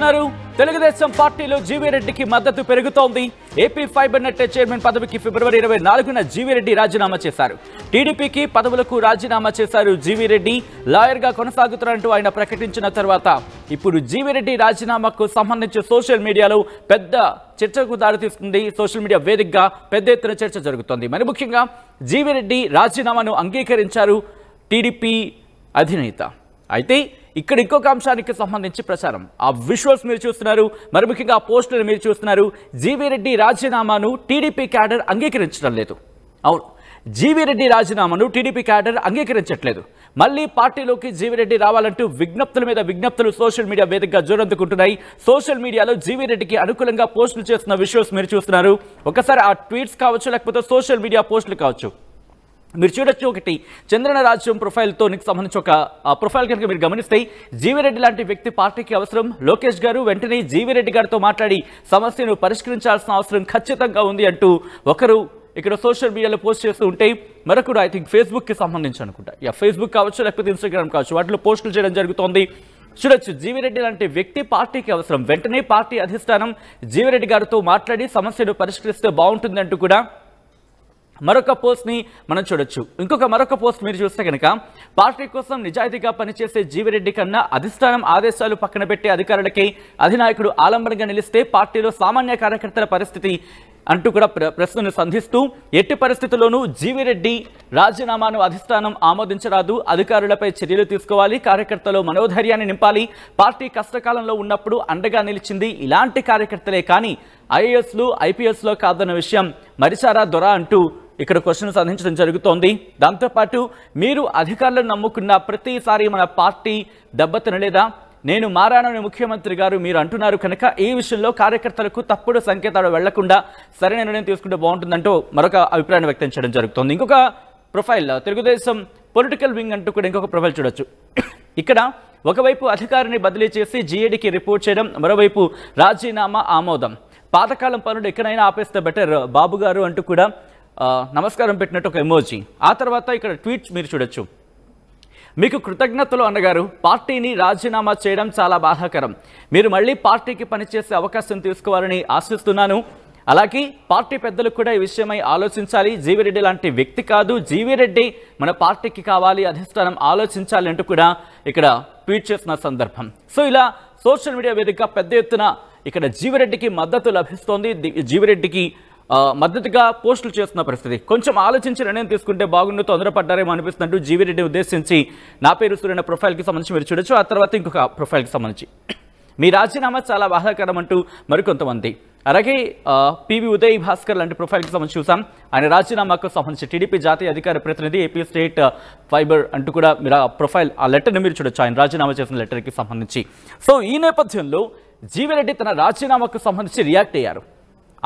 చూస్తున్నారు తెలుగుదేశం పార్టీలో జీవీరెడ్డికి మద్దతు పెరుగుతోంది. ఏపీ ఫైబర్ నెట్ చైర్మన్ పదవికి ఫిబ్రవరి 24న జీవీరెడ్డి రాజీనామా చేశారు. టీడీపీకి పదవులకు రాజీనామా చేశారు జీవీరెడ్డి. లాయర్గా కొనసాగుతున్నట్టు ఆయన ప్రకటించిన తర్వాత ఇప్పుడు జీవీరెడ్డి రాజీనామాకు సంబంధించి సోషల్ మీడియాలో పెద్ద చర్చకు దారితీస్తుంది. సోషల్ మీడియా వేదికగా పెద్ద ఎత్తున చర్చ జరుగుతోంది. మరి ముఖ్యంగా జీవీరెడ్డి రాజీనామాను అంగీకరించారు టీడీపీ అధినేత. అయితే ఇక్కడ ఇంకొక అంశానికి సంబంధించి ప్రచారం, ఆ విజువల్స్ మీరు చూస్తున్నారు, మరి ముఖ్యంగా ఆ పోస్టులు మీరు చూస్తున్నారు. జీవీరెడ్డి రాజీనామాను టీడీపీ క్యాడర్ అంగీకరించడం లేదు. అవును, జీవీరెడ్డి రాజీనామాను టీడీపీ క్యాడర్ అంగీకరించట్లేదు. మళ్ళీ పార్టీలోకి జీవీరెడ్డి రావాలంటూ విజ్ఞప్తుల మీద విజ్ఞప్తులు సోషల్ మీడియా వేదికగా జోరందుకుంటున్నాయి. సోషల్ మీడియాలో జీవీరెడ్డికి అనుకూలంగా పోస్టులు చేస్తున్న విజువల్స్ మీరు చూస్తున్నారు. ఒకసారి ఆ ట్వీట్స్ కావచ్చు, లేకపోతే సోషల్ మీడియా పోస్టులు కావచ్చు, మీరు చూడొచ్చు. ఒకటి చంద్రన రాజ్యం ప్రొఫైల్తో సంబంధించి ఒక ప్రొఫైల్ కనుక మీరు గమనిస్తే, జీవీరెడ్డి లాంటి వ్యక్తి పార్టీకి అవసరం. లోకేష్ గారు వెంటనే జీవీరెడ్డి గారితో మాట్లాడి సమస్యను పరిష్కరించాల్సిన అవసరం ఖచ్చితంగా ఉంది అంటూ ఒకరు ఇక్కడ సోషల్ మీడియాలో పోస్ట్ చేస్తూ ఉంటే, మరొకరు ఐ థింక్ ఫేస్బుక్కి సంబంధించి అనుకుంటా, ఫేస్బుక్ కావచ్చు లేకపోతే ఇన్స్టాగ్రామ్ కావచ్చు, వాటిలో పోస్టులు చేయడం జరుగుతోంది. చూడొచ్చు, జీవీరెడ్డి లాంటి వ్యక్తి పార్టీకి అవసరం. వెంటనే పార్టీ అధిష్టానం జీవీరెడ్డి గారితో మాట్లాడి సమస్యను పరిష్కరిస్తే బాగుంటుంది అంటూ కూడా మరొక పోస్ట్ని మనం చూడొచ్చు. మరొక పోస్ట్ మీరు చూస్తే కనుక, పార్టీ కోసం నిజాయితీగా పనిచేసే జీవీరెడ్డి కన్నా అధిష్టానం ఆదేశాలు పక్కన పెట్టే అధికారులకే అధినాయకుడు ఆలంబనగా నిలిస్తే పార్టీలో సామాన్య కార్యకర్తల పరిస్థితి అంటూ కూడా ప్రశ్నను సంధిస్తూ, ఎట్టి పరిస్థితుల్లోనూ జీవీరెడ్డి రాజీనామాను అధిష్టానం ఆమోదించరాదు. అధికారులపై చర్యలు తీసుకోవాలి. కార్యకర్తలు మనోధైర్యాన్ని నింపాలి. పార్టీ కష్టకాలంలో ఉన్నప్పుడు అండగా నిలిచింది ఇలాంటి కార్యకర్తలే కానీ ఐఏఎస్లు ఐపీఎస్లో కాదన్న విషయం మరిచారా దొర అంటూ ఇక్కడ క్వశ్చన్ సంధించడం జరుగుతోంది. దాంతోపాటు మీరు అధికారులను నమ్ముకున్న ప్రతిసారి మన పార్టీ దెబ్బతినలేదా? నేను మారానని ముఖ్యమంత్రి గారు మీరు అంటున్నారు కనుక ఈ విషయంలో కార్యకర్తలకు తప్పుడు సంకేతాలు వెళ్లకుండా సరైన నిర్ణయం తీసుకుంటే బాగుంటుందంటూ మరొక అభిప్రాయాన్ని వ్యక్తం చేయడం జరుగుతోంది. ఇంకొక ప్రొఫైల్, తెలుగుదేశం పొలిటికల్ వింగ్ అంటూ కూడా ఇంకొక ప్రొఫైల్ చూడొచ్చు. ఇక్కడ ఒకవైపు అధికారిని బదిలీ చేసి జీఏడీకి రిపోర్ట్ చేయడం, మరోవైపు రాజీనామా ఆమోదం. పాతకాలం పనులు ఎక్కడైనా ఆపేస్తే బెటర్ బాబు గారు అంటూ కూడా నమస్కారం పెట్టినట్టు ఒక ఎమోజీ. ఆ తర్వాత ఇక్కడ ట్వీట్స్ మీరు చూడొచ్చు. మీకు కృతజ్ఞతలు అన్నగారు, పార్టీని రాజీనామా చేయడం చాలా బాధాకరం. మీరు మళ్ళీ పార్టీకి పనిచేసే అవకాశం తీసుకోవాలని ఆశిస్తున్నాను. అలాగే పార్టీ పెద్దలు కూడా ఈ విషయమై ఆలోచించాలి. జీవీరెడ్డి లాంటి వ్యక్తి కాదు, జీవీరెడ్డి మన పార్టీకి కావాలి, అధిష్టానం ఆలోచించాలి అంటూ కూడా ఇక్కడ ట్వీట్ చేసిన సందర్భం. సో ఇలా సోషల్ మీడియా వేదికగా పెద్ద ఎత్తున ఇక్కడ జీవీరెడ్డికి మద్దతు లభిస్తోంది. జీవీరెడ్డికి మద్దతుగా పోస్టులు చేస్తున్న పరిస్థితి. కొంచెం ఆలోచించి నిర్ణయం తీసుకుంటే బాగుండు, తొందరపడ్డారేమో అనిపిస్తున్నట్టు జీవీరెడ్డిని ఉద్దేశించి నా పేరు సూర్యన ప్రొఫైల్కి సంబంధించి మీరు చూడొచ్చు. ఆ తర్వాత ఇంకొక ప్రొఫైల్కి సంబంధించి మీ రాజీనామా చాలా బాధాకరం అంటూ మరికొంతమంది. అలాగే పివి ఉదయ్ భాస్కర్ లాంటి ప్రొఫైల్కి సంబంధించి చూసాం. ఆయన రాజీనామాకు సంబంధించి టీడీపీ జాతీయ అధికార ప్రతినిధి, ఏపీ స్టేట్ ఫైబర్ అంటూ కూడా మీరు ఆ ప్రొఫైల్, ఆ లెటర్ని మీరు చూడొచ్చు, ఆయన రాజీనామా చేసిన లెటర్కి సంబంధించి. సో ఈ నేపథ్యంలో జీవీరెడ్డి తన రాజీనామాకు సంబంధించి రియాక్ట్ అయ్యారు.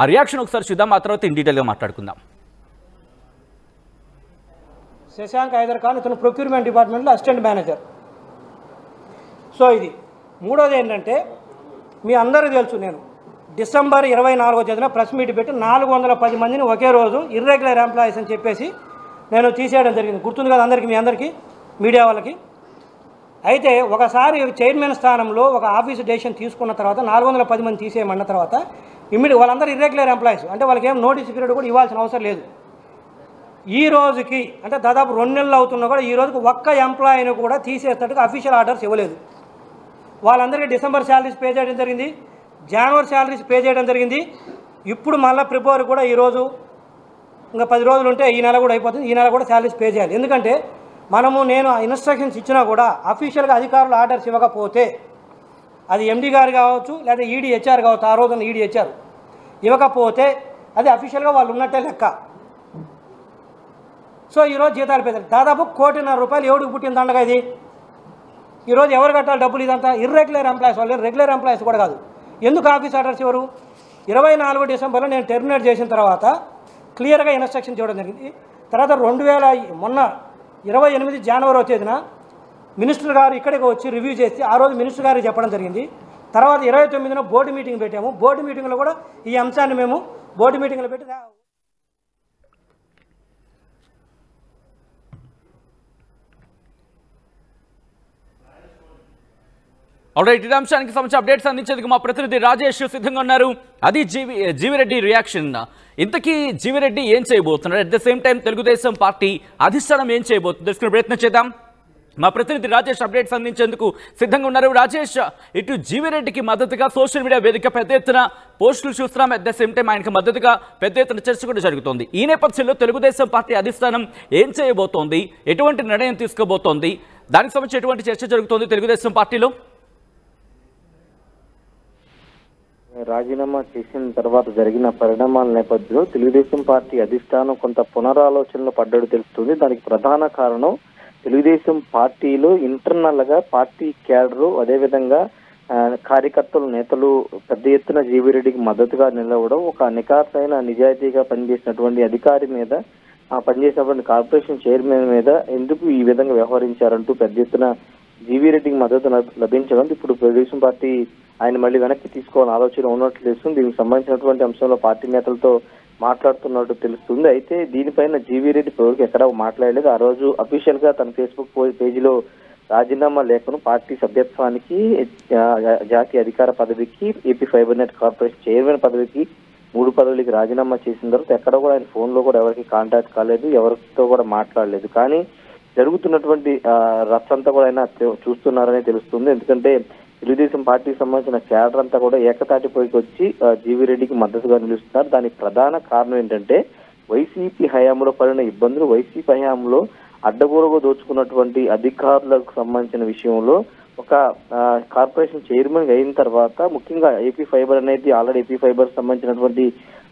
ఆ రియాక్షన్ ఒకసారి చూద్దాం, ఆ తర్వాత ఇన్ డీటెయిల్గా మాట్లాడుకుందాం. శశాంక్ హైదర్ ఖాన్, ఇతను ప్రొక్యూర్మెంట్ డిపార్ట్మెంట్లో అసిస్టెంట్ మేనేజర్. సో ఇది మూడోది ఏంటంటే, మీ అందరూ తెలుసు, నేను డిసెంబర్ 24వ తేదీన ప్రెస్ మీట్ పెట్టి 410 మందిని ఒకే రోజు ఇర్రెగ్యులర్ ఎంప్లాయీస్ అని చెప్పేసి నేను తీసేయడం జరిగింది. గుర్తుంది కదా అందరికీ, మీ అందరికీ, మీడియా వాళ్ళకి. అయితే ఒకసారి చైర్మన్ స్థానంలో ఒక ఆఫీసు డెసిషన్ తీసుకున్న తర్వాత 410 మంది తీసేయమన్న తర్వాత ఇమ్మీడియట్ వాళ్ళందరూ ఇర్రెగ్యులర్ ఎంప్లాయీస్, అంటే వాళ్ళకి ఏం నోటీస్ పీరియడ్ కూడా ఇవ్వాల్సిన అవసరం లేదు. ఈ రోజుకి అంటే దాదాపు 2 నెలలు అవుతున్నా కూడా ఈ రోజుకి ఒక్క ఎంప్లాయీని కూడా తీసేటట్టుగా అఫీషియల్ ఆర్డర్స్ ఇవ్వలేదు. వాళ్ళందరికీ డిసెంబర్ శాలరీస్ పే చేయడం జరిగింది, జనవరి శాలరీస్ పే చేయడం జరిగింది. ఇప్పుడు మళ్ళీ ఫిబ్రవరి కూడా ఈరోజు ఇంకా 10 రోజులు ఉంటే ఈ నెల కూడా అయిపోతుంది. ఈ నెల కూడా శాలరీస్ పే చేయాలి. ఎందుకంటే నేను ఇన్స్ట్రక్షన్స్ ఇచ్చినా కూడా అఫీషియల్గా అధికారులు ఆర్డర్స్ ఇవ్వకపోతే, అది ఎండీ గారు కావచ్చు లేదా ఈడీ హెచ్ఆర్ కావచ్చు, ఆ రోజున ఈడీ హెచ్ఆర్ ఇవ్వకపోతే అది అఫీషియల్గా వాళ్ళు ఉన్నట్టే లెక్క. సో ఈరోజు జీతాలు పెద్దలు దాదాపు 1.5 కోటి ఎవడికి పుట్టిన దండగా ఇది. ఈరోజు ఎవరు కట్టాలి డబ్బులు? ఇదంతా ఇర్రెగ్యులర్ ఎంప్లాయీస్, వాళ్ళు రెగ్యులర్ ఎంప్లాయీస్ కూడా కాదు. ఎందుకు ఆఫీస్ ఆర్డర్స్ ఎవరు? 24 డిసెంబర్లో నేను టెర్మినేట్ చేసిన తర్వాత క్లియర్గా ఇన్స్ట్రక్షన్ చేయడం జరిగింది. తర్వాత మొన్న 28 జనవరి తేదీన మినిస్టర్ గారు ఇక్కడికి వచ్చి రివ్యూ చేసి ఆ రోజు మినిస్టర్ గారికి చెప్పడం జరిగింది. తర్వాత 29న బోర్డు మీటింగ్ పెట్టాము. బోర్డు మీటింగ్లో కూడా ఈ అంశాన్ని మేము బోర్డు మీటింగ్లో పెట్టి ఆల్రైట్, ఇదే అంశానికి సంబంధించి అప్డేట్స్ అందించేందుకు మా ప్రతినిధి రాజేష్ సిద్ధంగా ఉన్నారు. అది జీవిరెడ్డి రియాక్షన్. ఇంతకీ జీవిరెడ్డి ఏం చేయబోతున్నారు? At the same time Telugu Desam party అధిష్టానం ఏం చేయబోతుంది తెలుసుకునే ప్రయత్నం చేద్దాం. మా ప్రతినిధి రాజేష్ అప్డేట్స్ అందించేందుకు సిద్ధంగా ఉన్నారు. రాజేష్, ఇటు జీవిరెడ్డికి మద్దతుగా సోషల్ మీడియా వేదిక పెద్ద ఎత్తున పోస్టులు చూస్తున్నాం. అట్ ద సేమ్ టైం ఆయనకు మద్దతుగా పెద్ద ఎత్తున చర్చ కూడా జరుగుతోంది. ఈ నేపథ్యంలో తెలుగుదేశం పార్టీ అధిష్టానం ఏం చేయబోతోంది, ఎటువంటి నిర్ణయం తీసుకోబోతోంది, దానికి సంబంధించి ఎటువంటి చర్చ జరుగుతోంది తెలుగుదేశం పార్టీలో? రాజీనామా చేసిన తర్వాత జరిగిన పరిణామాల నేపథ్యంలో తెలుగుదేశం పార్టీ అధిష్టానం కొంత పునరాలోచనలో పడ్డట్టు తెలుస్తుంది. దానికి ప్రధాన కారణం తెలుగుదేశం పార్టీలో ఇంటర్నల్ గా పార్టీ క్యాడరు, అదేవిధంగా కార్యకర్తలు, నేతలు పెద్ద ఎత్తున జీవిరెడ్డికి మద్దతుగా నిలవడం, ఒక నిఖార్సైన నిజాయితీగా పనిచేసినటువంటి అధికారి మీద, పనిచేసినటువంటి కార్పొరేషన్ చైర్మన్ మీద ఎందుకు ఈ విధంగా వ్యవహరించారంటూ పెద్ద ఎత్తున జీవిరెడ్డికి మద్దతు లభించడం ఇప్పుడు తెలుగుదేశం పార్టీ ఆయన మళ్ళీ వెనక్కి తీసుకోవాలని ఆలోచన ఉన్నట్లు తెలుస్తుంది. దీనికి సంబంధించినటువంటి అంశంలో పార్టీ నేతలతో మాట్లాడుతున్నట్టు తెలుస్తుంది. అయితే దీనిపైన జీవిరెడ్డి ఇప్పటివరకు ఎక్కడా మాట్లాడలేదు. ఆ రోజు అఫీషియల్ గా తన ఫేస్బుక్ పేజీలో రాజీనామా లేఖను పార్టీ సభ్యత్వానికి, జాతీయ అధికార పదవికి, AP fibre net corporation chairman పదవికి 3 పదవులకి రాజీనామా చేసిన తర్వాత ఎక్కడ కూడా ఆయన ఫోన్ లో కూడా ఎవరికి కాంటాక్ట్ కాలేదు, ఎవరితో కూడా మాట్లాడలేదు. కానీ జరుగుతున్నటువంటి రచ్చ అంతా కూడా ఆయన చూస్తున్నారని తెలుస్తుంది. ఎందుకంటే తెలుగుదేశం పార్టీకి సంబంధించిన క్యాడర్ అంతా కూడా ఏకతాటిపైకి వచ్చి జీవిరెడ్డికి మద్దతుగా నిలుస్తున్నారు. దానికి ప్రధాన కారణం ఏంటంటే వైసీపీ హయాంలో పడిన ఇబ్బందులు, వైసీపీ హయాంలో అడ్డగోలుగా దోచుకున్నటువంటి అధికారులకు సంబంధించిన విషయంలో ఒక కార్పొరేషన్ చైర్మన్ అయిన తర్వాత, ముఖ్యంగా ఏపీ ఫైబర్ అనేది ఆల్రెడీ ఏపీ ఫైబర్ సంబంధించినటువంటి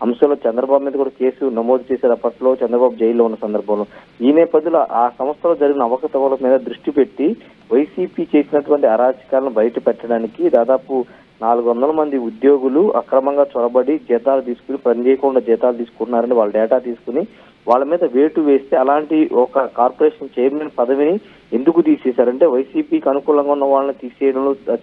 అంశంలో చంద్రబాబు మీద కూడా కేసు నమోదు చేశారు. అప్పట్లో చంద్రబాబు జైల్లో ఉన్న సందర్భంలో ఈ నేపథ్యంలో ఆ సంస్థలో జరిగిన అవకతవకల మీద దృష్టి పెట్టి వైసీపీ చేసినటువంటి అరాచకాలను బయట పెట్టడానికి దాదాపు 400 మంది ఉద్యోగులు అక్రమంగా చొరబడి జీతాలు తీసుకుని, పని చేయకుండా జీతాలు తీసుకున్నారని వాళ్ళ డేటా తీసుకుని వాళ్ళ మీద వేటు వేస్తే అలాంటి ఒక కార్పొరేషన్ చైర్మన్ పదవిని ఎందుకు తీసేశారంటే వైసీపీకి అనుకూలంగా ఉన్న వాళ్ళని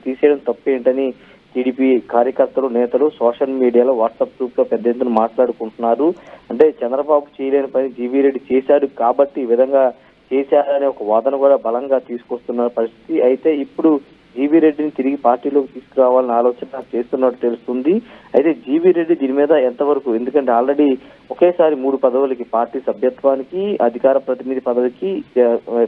తీసేయడం తప్పేంటని టీడీపీ కార్యకర్తలు, నేతలు సోషల్ మీడియాలో, వాట్సాప్ గ్రూప్ లో పెద్ద ఎత్తున మాట్లాడుకుంటున్నారు. అంటే చంద్రబాబు చేయలేని పని జీవిరెడ్డి చేశాడు కాబట్టి ఈ విధంగా చేశారనే ఒక వాదన కూడా బలంగా తీసుకొస్తున్న పరిస్థితి. అయితే ఇప్పుడు జీవిరెడ్డిని తిరిగి పార్టీలోకి తీసుకురావాలని ఆలోచన చేస్తున్నట్టు తెలుస్తుంది. అయితే జీవిరెడ్డి దీని మీద ఎంతవరకు, ఎందుకంటే ఆల్రెడీ ఒకేసారి 3 పదవులకి, పార్టీ సభ్యత్వానికి, అధికార ప్రతినిధి పదవికి,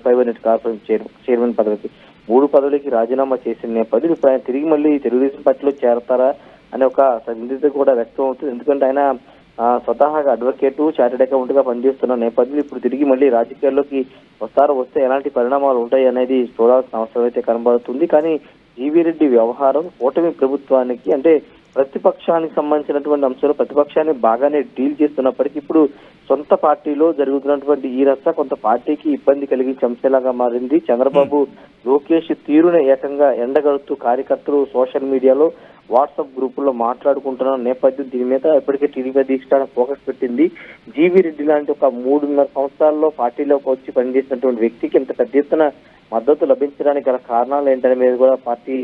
ఫైబర్ నెట్ కార్పొరేషన్ చైర్మన్ పదవికి 3 పదవులకి రాజీనామా చేసిన నేపథ్యంలో ఇప్పుడు ఆయన తిరిగి మళ్ళీ తెలుగుదేశం పార్టీలో చేరతారా అనే ఒక సందిగ్ధత కూడా వ్యక్తం అవుతుంది. ఎందుకంటే ఆయన స్వతహాగా అడ్వకేటు, చార్టెడ్ అకౌంట్ గా పనిచేస్తున్న నేపథ్యంలో ఇప్పుడు తిరిగి మళ్ళీ రాజకీయాల్లోకి వస్తే ఎలాంటి పరిణామాలు ఉంటాయి అనేది చూడాల్సిన అవసరం అయితే కనబడుతుంది. కానీ జీవిరెడ్డి వ్యవహారం కూటమి ప్రభుత్వానికి, అంటే ప్రతిపక్షానికి సంబంధించినటువంటి అంశాలు ప్రతిపక్షాన్ని బాగానే డీల్ చేస్తున్నప్పటికీ ఇప్పుడు సొంత పార్టీలో జరుగుతున్నటువంటి ఈ రచ్చ కొంత పార్టీకి ఇబ్బంది కలిగించే అంశంలాగా మారింది. చంద్రబాబు, లోకేష్ తీరున ఏకంగా ఎండగడుతూ కార్యకర్తలు సోషల్ మీడియాలో, వాట్సాప్ గ్రూపుల్లో మాట్లాడుకుంటున్న నేపథ్యం దీని మీద ఇప్పటికే టీడీపీ అధిష్టానం ఫోకస్ పెట్టింది. జీవిరెడ్డి లాంటి ఒక 3.5 సంవత్సరాల్లో పార్టీలోకి వచ్చి పనిచేసినటువంటి వ్యక్తికి ఇంత పెద్ద ఎత్తున మద్దతు లభించడానికి గల కారణాలు ఏంటనే మీద కూడా పార్టీ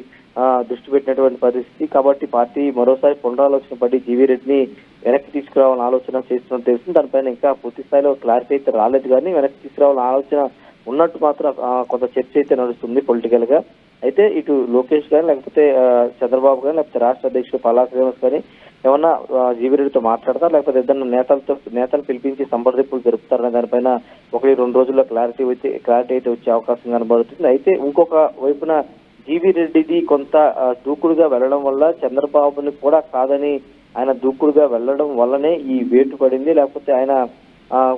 దృష్టి పెట్టినటువంటి పరిస్థితి. కాబట్టి పార్టీ మరోసారి పునరాలోచన పడి జీవిరెడ్డిని వెనక్కి తీసుకురావాలని ఆలోచన చేస్తున్నట్టు తెలుస్తుంది. దానిపైన ఇంకా పూర్తి స్థాయిలో క్లారిటీ అయితే రాలేదు, కానీ వెనక్కి తీసుకురావాలని ఆలోచన ఉన్నట్టు మాత్రం కొంత చర్చ అయితే నడుస్తుంది పొలిటికల్ గా. అయితే ఇటు లోకేష్ గానీ, లేకపోతే చంద్రబాబు గానీ, లేకపోతే రాష్ట్ర అధ్యక్షుడు పల్లా శ్రీనివాస్ గానీ ఏమన్నా జీవిరెడ్డితో మాట్లాడతారు, లేకపోతే ఏదన్నా నేతలు పిలిపించి సంప్రదింపులు జరుపుతారనే దానిపైన 1-2 రోజుల్లో క్లారిటీ అయితే వచ్చే అవకాశం కనబడుతుంది. అయితే ఇంకొక వైపున జీవిరెడ్డిది కొంత దూకుడుగా వెళ్లడం వల్ల చంద్రబాబుని కూడా కాదని ఆయన దూకుడుగా వెళ్లడం వల్లనే ఈ వేటు పడింది, లేకపోతే ఆయన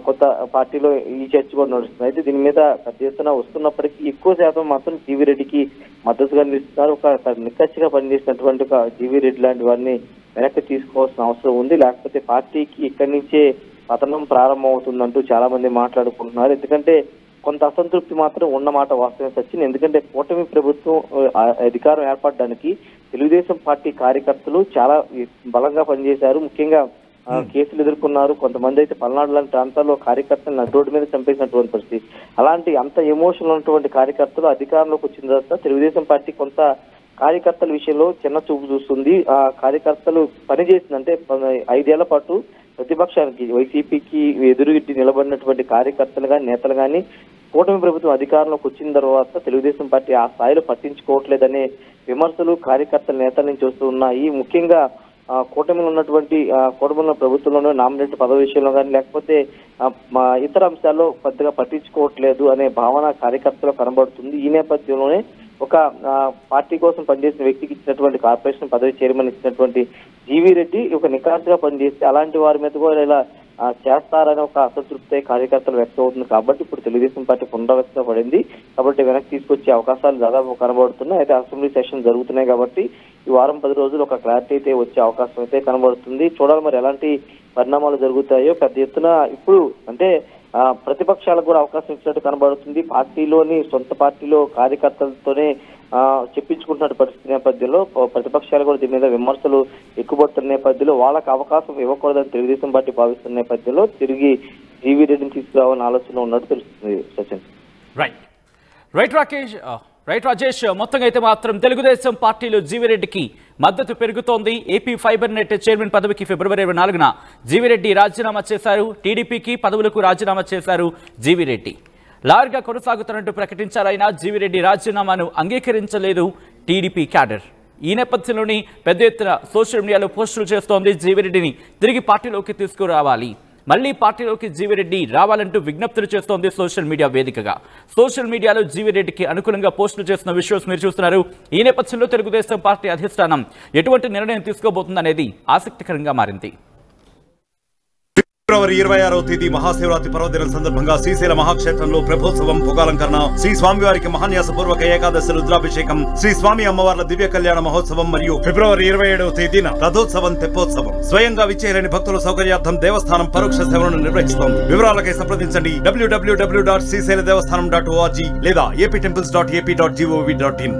కొత్త పార్టీలో ఈ చర్చ కూడా నడుస్తుంది. అయితే దీని మీద పెద్ద ఎత్తున వస్తున్నప్పటికీ ఎక్కువ శాతం మాత్రం జీవిరెడ్డికి మద్దతుగా నిలుస్తున్నారు. ఒక నిక్కచ్చిగా పనిచేసినటువంటి ఒక జీవిరెడ్డి లాంటి వారిని వెనక్కి తీసుకోవాల్సిన అవసరం ఉంది, లేకపోతే పార్టీకి ఇక్కడి నుంచే పతనం ప్రారంభం అవుతుందంటూ చాలా మంది మాట్లాడుకుంటున్నారు. ఎందుకంటే కొంత అసంతృప్తి మాత్రం ఉన్నమాట వాస్తవం సచిన్. ఎందుకంటే కూటమి ప్రభుత్వం అధికారం ఏర్పడడానికి తెలుగుదేశం పార్టీ కార్యకర్తలు చాలా బలంగా పనిచేశారు. ముఖ్యంగా కేసులు ఎదుర్కొన్నారు. కొంతమంది అయితే పల్నాడు లాంటి ప్రాంతాల్లో కార్యకర్తలను రోడ్డు మీద చంపేసినటువంటి పరిస్థితి. అలాంటి అంత ఎమోషనల్ ఉన్నటువంటి కార్యకర్తలు అధికారంలోకి వచ్చిన తర్వాత తెలుగుదేశం పార్టీ కొంత కార్యకర్తల విషయంలో చిన్న చూపు చూస్తుంది. ఆ కార్యకర్తలు పనిచేసిందంటే 5 ఏళ్ల పాటు ప్రతిపక్షానికి, వైసీపీకి ఎదురుగిట్టి నిలబడినటువంటి కార్యకర్తలు కానీ, నేతలు కానీ కూటమి ప్రభుత్వం అధికారంలోకి వచ్చిన తర్వాత తెలుగుదేశం పార్టీ ఆ స్థాయిలో పట్టించుకోవట్లేదనే విమర్శలు కార్యకర్తల నేతల నుంచి వస్తున్నాయి. ముఖ్యంగా కూటమిలో ఉన్నటువంటి కూటమిలో ప్రభుత్వంలోనే నామినేట్ పదవి విషయంలో కానీ లేకపోతే ఇతర అంశాల్లో పెద్దగా పట్టించుకోవట్లేదు అనే భావన కార్యకర్తలు కనబడుతుంది. ఈ నేపథ్యంలోనే ఒక పార్టీ కోసం పనిచేసిన వ్యక్తికి ఇచ్చినటువంటి కార్పొరేషన్ పదవి చైర్మన్ ఇచ్చినటువంటి జీవీ రెడ్డి ఒక నికార్సుగా పనిచేస్తే అలాంటి వారి మీద కూడా ఇలా చేస్తారనే ఒక అసంతృప్తి కార్యకర్తలు వ్యక్తం అవుతుంది. కాబట్టి ఇప్పుడు తెలుగుదేశం పార్టీ పునరావృతం పడింది. కాబట్టి వెనక్కి తీసుకొచ్చే అవకాశాలు దాదాపు కనబడుతున్నాయి. అయితే అసెంబ్లీ సెషన్ జరుగుతున్నాయి కాబట్టి ఈ వారం 10 రోజులు ఒక క్లారిటీ అయితే వచ్చే అవకాశం అయితే కనబడుతుంది. చూడాలి మరి ఎలాంటి పరిణామాలు జరుగుతాయో. పెద్ద ఎత్తున ఇప్పుడు అంటే ప్రతిపక్షాలకు కూడా అవకాశం ఇచ్చినట్టు కనబడుతుంది. పార్టీలోని సొంత పార్టీలో కార్యకర్తలతోనే చెప్పించుకుంటున్న పరిస్థితి నేపథ్యంలో ప్రతిపక్షాలు కూడా దీని మీద విమర్శలు ఎక్కువబడుతున్న నేపథ్యంలో వాళ్ళకి అవకాశం ఇవ్వకూడదని తెలుగుదేశం పార్టీ భావిస్తున్న నేపథ్యంలో తిరిగి జీవీ రెడ్డిని తీసుకురావాలని ఆలోచన ఉన్నట్టు తెలుస్తుంది. సచిన్. రైట్ రాజేష్, మొత్తంగా అయితే మాత్రం తెలుగుదేశం పార్టీలో జీవీరెడ్డికి మద్దతు పెరుగుతోంది. ఏపీ ఫైబర్ నెట్ చైర్మన్ పదవికి ఫిబ్రవరి 24న జీవీరెడ్డి రాజీనామా చేశారు. టీడీపీకి పదవులకు రాజీనామా చేశారు జీవీరెడ్డి. లాయర్గా కొనసాగుతున్నట్టు ప్రకటించారైనా జీవీరెడ్డి రాజీనామాను అంగీకరించలేదు టీడీపీ క్యాడర్. ఈ నేపథ్యంలోని పెద్ద ఎత్తున సోషల్ మీడియాలో పోస్టులు చేస్తోంది. జీవీరెడ్డిని తిరిగి పార్టీలోకి తీసుకురావాలి, మళ్లీ పార్టీలోకి జీవీరెడ్డి రావాలంటూ విజ్ఞప్తులు చేస్తోంది సోషల్ మీడియా వేదికగా. సోషల్ మీడియాలో జీవీరెడ్డికి అనుకూలంగా పోస్టులు చేస్తున్న విషయాలు మీరు చూస్తున్నారు. ఈ నేపథ్యంలో తెలుగుదేశం పార్టీ అధిష్టానం ఎటువంటి నిర్ణయం తీసుకోబోతుందనేది ఆసక్తికరంగా మారింది. ఫిబ్రవరి 26వ తేదీ మహాశివరాత్రి పర్వదినం సందర్భంగా శ్రీశైల మహాక్షేత్రంలో ప్రభోత్సవం, పొగాలంకరణ, శ్రీ స్వామివారికి మహాన్యాసపూర్వక ఏకాదశి రుద్రాభిషేకం, శ్రీ స్వామి అమ్మవార్ల దివ్య కళ్యాణ మహోత్సవం మరియు ఫిబ్రవరి 27వ తేదీన రథోత్సవం, తెప్పోత్సవం. స్వయంగా విచ్చేయలేని భక్తుల సౌకర్యార్థం దేవస్థానం పరోక్ష సేవలను నిర్వహిస్తోంది. వివరాలకై సంప్రదించండి www.srisailadevastanam.org లేదా aptemples.ap.gov.in.